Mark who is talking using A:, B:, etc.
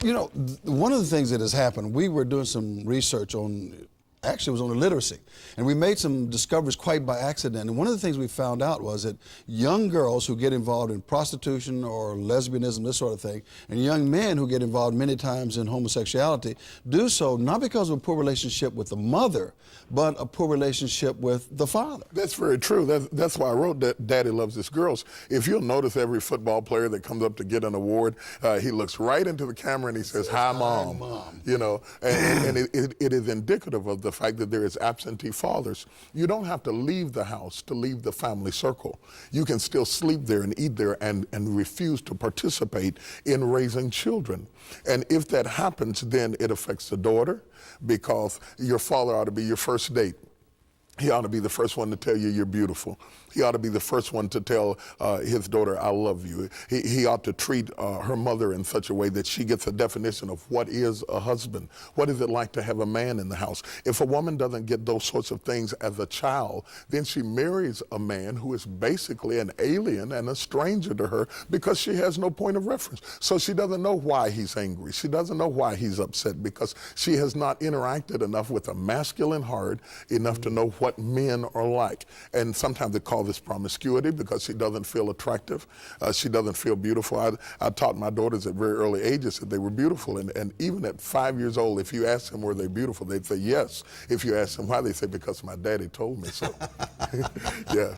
A: You know, one of the things that has happened, we were doing some research on, actually it was on illiteracy, and we made some discoveries quite by accident. And one of the things we found out was that young girls who get involved in prostitution or lesbianism, this sort of thing, and young men who get involved many times in homosexuality do so not because of a poor relationship with the mother, but a poor relationship with the father.
B: That's very true. That's why I wrote that Daddy Loves His Girls. If you'll notice, every football player that comes up to get an award, he looks right into the camera and he says, "Hi, Mom." Mom. You know, and it is indicative of the fact that there is absentee fathers. You don't have to leave the house to leave the family circle. You can still sleep there and eat there and refuse to participate in raising children. And if that happens, then it affects the daughter, because your father ought to be your first date. He ought to be the first one to tell you you're beautiful. He ought to be the first one to tell his daughter, "I love you." He ought to treat her mother in such a way that she gets a definition of what is a husband. What is it like to have a man in the house? If a woman doesn't get those sorts of things as a child, then she marries a man who is basically an alien and a stranger to her, because she has no point of reference. So she doesn't know why he's angry. She doesn't know why he's upset, because she has not interacted enough with a masculine heart enough to know what men are like. And sometimes they call this promiscuity, because she doesn't feel attractive. She doesn't feel beautiful. I taught my daughters at very early ages that they were beautiful. And even at 5 years old, if you ask them were they beautiful, they'd say yes. If you ask them why, they say, "Because my daddy told me so." Yeah.